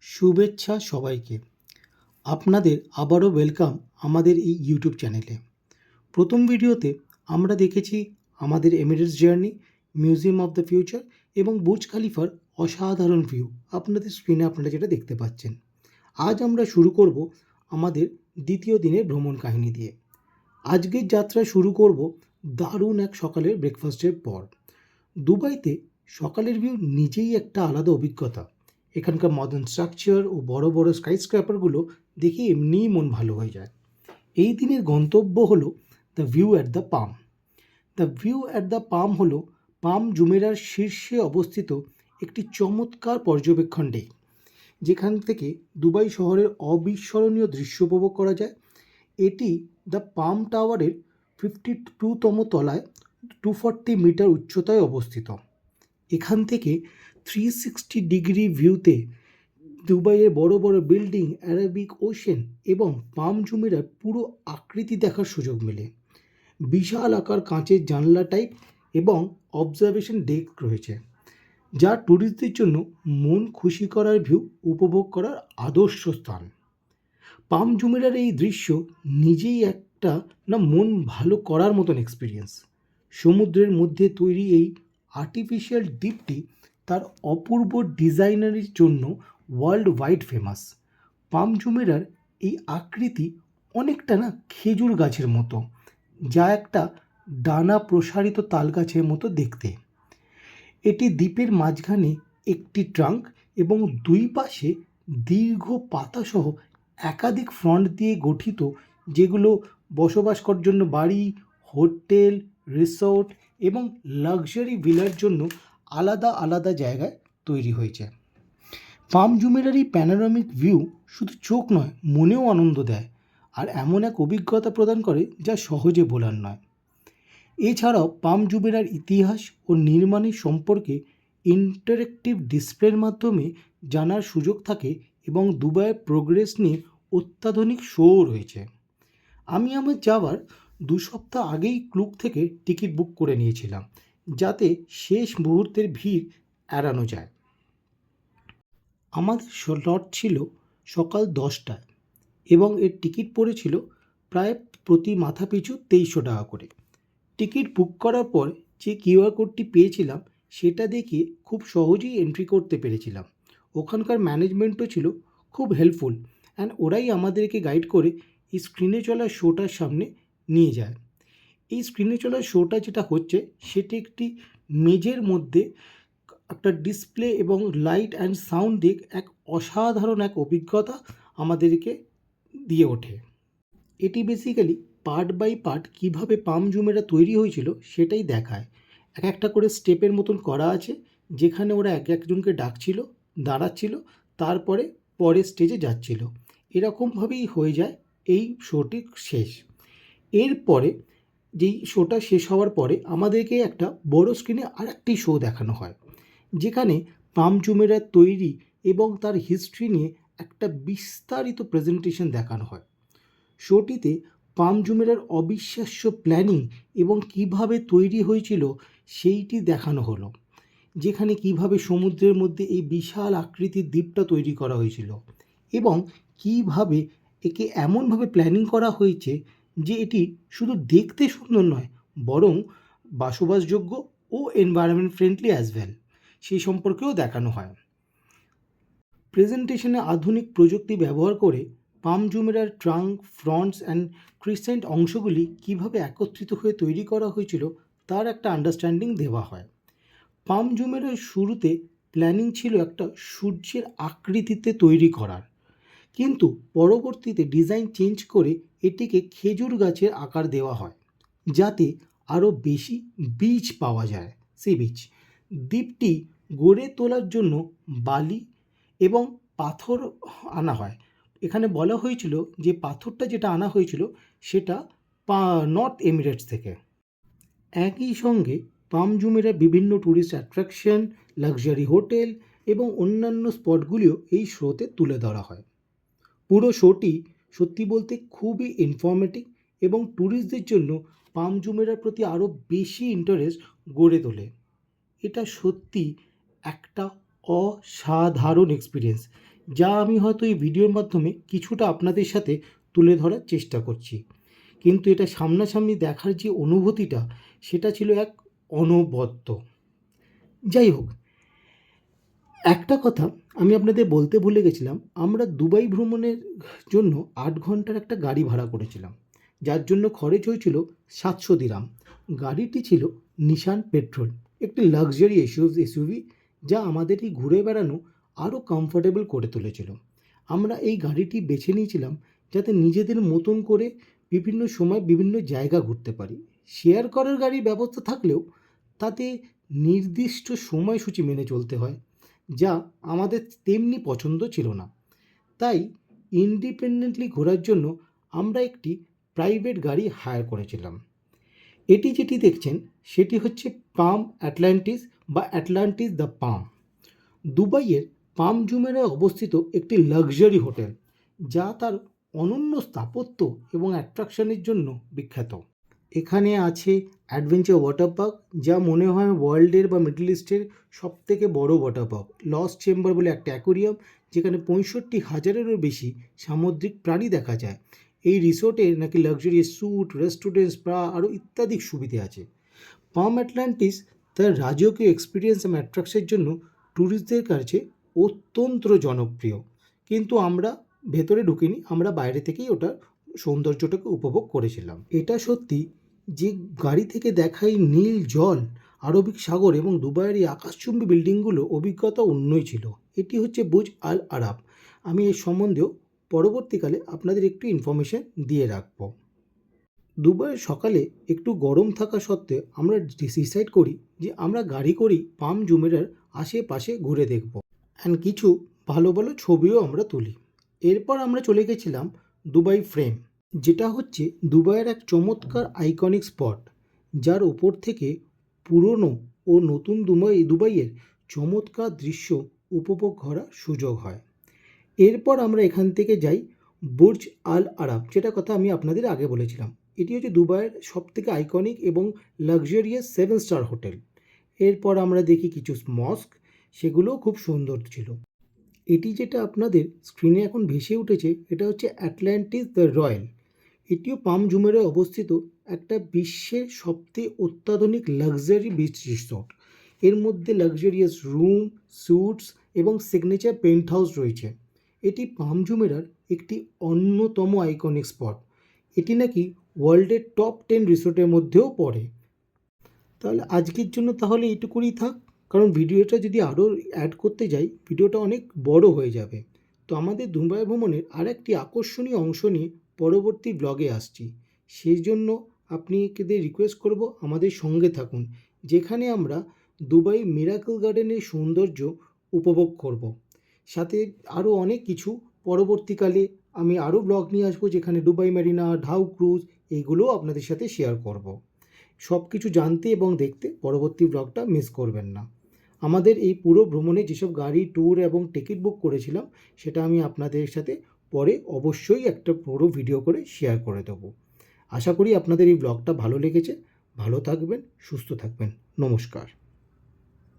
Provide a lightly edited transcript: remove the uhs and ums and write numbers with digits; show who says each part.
Speaker 1: শুভেচ্ছা সবাইকে। আপনাদের আবারও ওয়েলকাম আমাদের এই ইউটিউব চ্যানেলে। প্রথম ভিডিওতে আমরা দেখেছি আমাদের Emirates journey, museum of the future এবং বুর্জ খালিফার অসাধারণ ভিউ। আপনাদের স্ক্রিনে আপনারা যেটা দেখতে পাচ্ছেন। আজ আমরা শুরু করব আমাদের দ্বিতীয় দিনের ভ্রমণ কাহিনী দিয়ে। আজকের যাত্রা শুরু করব দারুণ এক সকালের ব্রেকফাস্টের পর। দুবাইতে সকালের ভিউ নিজেই একটা আলাদা অভিজ্ঞতা। এখানকার মডার্ন স্ট্রাকচার ও বড় বড় স্কাইস্ক্র্যাপারগুলো দেখে এমনিই মন ভালো হয়ে যায়। এই দিনের গন্তব্য হলো the view at the palm. The view at the palm হলো পাম জুমেরার শীর্ষে অবস্থিত একটি চমৎকার পর্যবেক্ষণ ডেক, যেখান থেকে দুবাই শহরের অবিস্মরণীয় দৃশ্য উপভোগ করা যায়। এটি দ্য পাম টাওয়ারের 52তম তলায় 240 মিটার উচ্চতায় অবস্থিত। এখান থেকে 360 ডিগ্রি ভিউতে দুবাইয়ের বড় বড় বিল্ডিং, অ্যারাবিক ওশেন এবং পাম জুমেরার পুরো আকৃতি দেখার সুযোগ মেলে। বিশাল আকার কাঁচের জানলা টাইপ এবং অবজারভেশন ডেক রয়েছে, যা ট্যুরিস্টদের জন্য মন খুশি করার ভিউ উপভোগ করার আদর্শ স্থান। পাম জুমেরার এই দৃশ্য নিজেই একটা মন ভালো করার মতন এক্সপিরিয়েন্স। সমুদ্রের মধ্যে তৈরি এই আর্টিফিশিয়াল দ্বীপটি তার অপূর্ব ডিজাইনারের জন্য ওয়ার্ল্ড ওয়াইড ফেমাস। পাম জুমেরার এই আকৃতি অনেকটা খেজুর গাছের মতো, যা একটা ডানা প্রসারিত তাল গাছের মতো দেখতে। এটি দ্বীপের মাঝখানে একটি ট্রাঙ্ক এবং দুই পাশে দীর্ঘ পাতাসহ একাধিক ফ্রন্ট দিয়ে গঠিত, যেগুলো বসবাস করার জন্য বাড়ি, হোটেল, রিসোর্ট এবং লাক্সারি ভিলার জন্য আলাদা আলাদা জায়গায় তৈরি হয়েছে। পাম জুমেরার এই প্যানোরামিক ভিউ শুধু চোখ নয়, মনেও আনন্দ দেয় আর এমন এক অভিজ্ঞতা প্রদান করে যা সহজে বলার নয়। এছাড়াও পাম জুমেরার ইতিহাস ও নির্মাণের সম্পর্কে ইন্টারেক্টিভ ডিসপ্লের মাধ্যমে জানার সুযোগ থাকে এবং দুবাইয়ের প্রোগ্রেস নিয়ে অত্যাধুনিক শোও রয়েছে। আমি আমার যাওয়ার 2 সপ্তাহ আগেই ক্লুক থেকে টিকিট বুক করে নিয়েছিলাম, যাতে শেষ মুহূর্তের ভিড় এড়ানো যায়। আমাদের স্লট ছিল সকাল 10টায় এবং এর টিকিট পড়েছিল প্রায় প্রতি মাথা পিছু 2300 টাকা করে। টিকিট বুক করার পর যে কিউআর কোডটি পেয়েছিলাম সেটা দেখে খুব সহজেই এন্ট্রি করতে পেরেছিলাম। ওখানকার ম্যানেজমেন্টও ছিল খুব হেল্পফুল অ্যান্ড ওরাই আমাদেরকে গাইড করে এই স্ক্রিনে চলা শোটার সামনে নিয়ে যায়। এই স্ক্রিনে চলা শোটা যেটা হচ্ছে সেটি একটি মেঝের মধ্যে একটা ডিসপ্লে এবং লাইট অ্যান্ড সাউন্ড দিক এক অসাধারণ এক অভিজ্ঞতা আমাদেরকে দিয়ে ওঠে। এটি বেসিক্যালি পার্ট বাই পার্ট কীভাবে পাম জুমেরা তৈরি হয়েছিল সেটাই দেখায়। এক একটা করে স্টেপের মতন করা আছে, যেখানে ওরা এক একজনকে ডাকছিল, দাঁড়াচ্ছিল, তারপরে পরের স্টেজে যাচ্ছিল। এরকমভাবেই হয়ে যায় এই শোটি শেষ। এরপরে যেই শোটা শেষ হওয়ার পরে আমাদেরকে একটা বড় স্ক্রিনে আরেকটি শো দেখানো হয়, যেখানে পাম জুমেরার তৈরি এবং তার হিস্ট্রি নিয়ে একটা বিস্তারিত প্রেজেন্টেশন দেখানো হয়। শোটিতে পাম জুমেরার অবিশ্বাস্য প্ল্যানিং এবং কিভাবে তৈরি হয়েছিল সেইটি দেখানো হলো, যেখানে কিভাবে সমুদ্রের মধ্যে এই বিশাল আকৃতির দ্বীপটা তৈরি করা হয়েছিল এবং কিভাবে একে এমনভাবে প্ল্যানিং করা হয়েছে যে এটি শুধু দেখতে সুন্দর নয়, বরং বসবাসযোগ্য ও এনভায়রনমেন্ট ফ্রেন্ডলি অ্যাজ ওয়েল, সেই সম্পর্কেও দেখানো হয়। প্রেজেন্টেশনে আধুনিক প্রযুক্তি ব্যবহার করে পাম জুমেরার ট্রাঙ্ক, ফ্রন্টস অ্যান্ড ক্রিসেন্ট অংশগুলি কীভাবে একত্রিত হয়ে তৈরি করা হয়েছিল তার একটা আন্ডারস্ট্যান্ডিং দেওয়া হয়। পাম জুমেরার শুরুতে প্ল্যানিং ছিল একটা সূর্যের আকৃতিতে তৈরি করার, কিন্তু পরবর্তীতে ডিজাইন চেঞ্জ করে এটিকে খেজুর গাছের আকার দেওয়া হয়, যাতে আরও বেশি বীজ পাওয়া যায়, সি বীজ। দ্বীপটি গড়ে তোলার জন্য বালি এবং পাথর আনা হয়। এখানে বলা হয়েছিল যে পাথরটা যেটা আনা হয়েছিল সেটা নর্থ এমিরেটস থেকে। একই সঙ্গে পাম জুমেরা বিভিন্ন ট্যুরিস্ট অ্যাট্রাকশন, লাক্সারি হোটেল এবং অন্যান্য স্পটগুলিও এই শোতে তুলে ধরা হয়। পুরো শোটি সত্যি বলতে খুবই ইনফরমেটিভ এবং ট্যুরিস্টদের জন্য পাম জুমেরার প্রতি আরও বেশি ইন্টারেস্ট গড়ে তোলে। এটা সত্যি একটা অসাধারণ এক্সপিরিয়েন্স, যা আমি হয়তো এই ভিডিওর মাধ্যমে কিছুটা আপনাদের সাথে তুলে ধরার চেষ্টা করছি, কিন্তু এটা সামনাসামনি দেখার যে অনুভূতিটা সেটা ছিল এক অনবদ্য। যাই হোক, একটা কথা আমি আপনাদের বলতে ভুলে গেছিলাম, আমরা দুবাই ভ্রমণের জন্য 8 ঘন্টার একটা গাড়ি ভাড়া করেছিলাম, যার জন্য খরচ হয়েছিল 700 দিরহাম। গাড়িটি ছিল নিশান পেট্রোল, একটি লাক্সারি এসইউভি, যা আমাদের এই ঘুরে বেড়ানো আরও কমফোর্টেবল করে তুলেছিল। আমরা এই গাড়িটি বেছে নিয়েছিলাম যাতে নিজেদের মতন করে বিভিন্ন সময় বিভিন্ন জায়গা ঘুরতে পারি। শেয়ার করার গাড়ির ব্যবস্থা থাকলেও তাতে নির্দিষ্ট সময়সূচি মেনে চলতে হয়, যা আমাদের তেমনি পছন্দ ছিল না। তাই ইন্ডিপেন্ডেন্টলি ঘোরার জন্য আমরা একটি প্রাইভেট গাড়ি হায়ার করেছিলাম। এটি যেটি দেখছেন সেটি হচ্ছে পাম অ্যাটলান্টিস বা অ্যাটলান্টিস দ্য পাম, দুবাইয়ের পাম জুমেরায় অবস্থিত একটি লাক্সারি হোটেল, যা তার অনন্য স্থাপত্য এবং অ্যাট্রাকশনের জন্য বিখ্যাত। এখানে আছে অ্যাডভেঞ্চার ওয়াটার পার্ক, যা মনে হয় ওয়ার্ল্ডের বা মিডল ইস্টের সবথেকে বড় ওয়াটার পার্ক। লস্ট চেম্বার বলে একটা অ্যাকোরিয়াম, যেখানে 65,000-এরও বেশি সামুদ্রিক প্রাণী দেখা যায়। এই রিসোর্টে নাকি লাক্সারি স্যুট, রেস্টুরেন্ট, স্পা আরও ইত্যাদি সুবিধে আছে। পাম অ্যাটলান্টিস তার রাজকীয় এক্সপিরিয়েন্স এবং অ্যাট্রাকশনের জন্য ট্যুরিস্টদের কাছে অত্যন্ত জনপ্রিয়, কিন্তু আমরা ভেতরে ঢুকিনি, আমরা বাইরে থেকেই ওটার সৌন্দর্যটাকে উপভোগ করেছিলাম। এটা সত্যি যে গাড়ি থেকে দেখা এই নীল জল, আরবিক সাগর এবং দুবাইয়ের এই আকাশচুম্বী বিল্ডিংগুলো অভিজ্ঞতা অন্যই ছিল। এটি হচ্ছে বুর্জ আল আরাব। আমি এর সম্বন্ধেও পরবর্তীকালে আপনাদের একটু ইনফরমেশন দিয়ে রাখবো। দুবাইয়ের সকালে একটু গরম থাকা সত্ত্বেও আমরা ডিসাইড করি যে আমরা গাড়ি করেই পাম জুমেরার আশেপাশে ঘুরে দেখব, অ্যান্ড কিছু ভালো ভালো ছবিও আমরা তুলি। এরপর আমরা চলে গেছিলাম দুবাই ফ্রেম, যেটা হচ্ছে দুবাইয়ের এক চমৎকার আইকনিক স্পট, যার ওপর থেকে পুরনো ও নতুন দুবাইয়ের চমৎকার দৃশ্য উপভোগ করার সুযোগ হয়। এরপর আমরা এখান থেকে যাই বুর্জ আল আরাব, যেটা কথা আমি আপনাদের আগে বলেছিলাম। এটি হচ্ছে দুবাইয়ের সবথেকে আইকনিক এবং লাক্সারিয়াস 7 স্টার হোটেল। এরপর আমরা দেখি কিছু মস্ক, সেগুলোও খুব সুন্দর ছিল। এটি যেটা আপনাদের স্ক্রিনে এখন ভেসে উঠেছে, এটা হচ্ছে অ্যাটলান্টিস দ্য রয়্যাল। এটিও পাম জুমেরায় অবস্থিত একটা বিশ্বের সবথেকে অত্যাধুনিক লাক্সারি বিচ রিসোর্ট। এর মধ্যে লাক্সারিয়াস রুম, স্যুটস এবং সিগনেচার পেন্ট হাউস রয়েছে। এটি পাম জুমেরার একটি অন্যতম আইকনিক স্পট। এটি নাকি ওয়ার্ল্ডের টপ 10 রিসোর্টের মধ্যেও পড়ে। তাহলে আজকের জন্য তাহলে এইটুকুনি থাক, কারণ ভিডিওটা যদি আরও অ্যাড করতে যাই ভিডিওটা অনেক বড় হয়ে যাবে। তো আমাদের দুবাই ভ্রমণের আর একটি আকর্ষণীয় অংশ নিয়ে পরবর্তী ব্লগে আসছি। সেই জন্য আপনাদের রিকোয়েস্ট করব আমাদের সঙ্গে থাকুন, যেখানে আমরা দুবাই মিরাকল গার্ডেনের সৌন্দর্য উপভোগ করব। সাথে আরও অনেক কিছু পরবর্তীকালে আমি আরও ব্লগ নিয়ে আসবো, যেখানে দুবাই মেরিনা, ঢাউ ক্রুজ এইগুলোও আপনাদের সাথে শেয়ার করব। সব কিছু জানতে এবং দেখতে পরবর্তী ব্লগটা মিস করবেন না। আমাদের এই পুরো ভ্রমণে যেসব গাড়ি, ট্যুর এবং টিকিট বুক করেছিলাম, সেটা আমি আপনাদের সাথে পরে অবশ্যই একটা পুরো ভিডিও করে শেয়ার করে দেবো। আশা করি আপনাদের এই ব্লগটা ভালো লেগেছে। ভালো থাকবেন, সুস্থ থাকবেন। নমস্কার।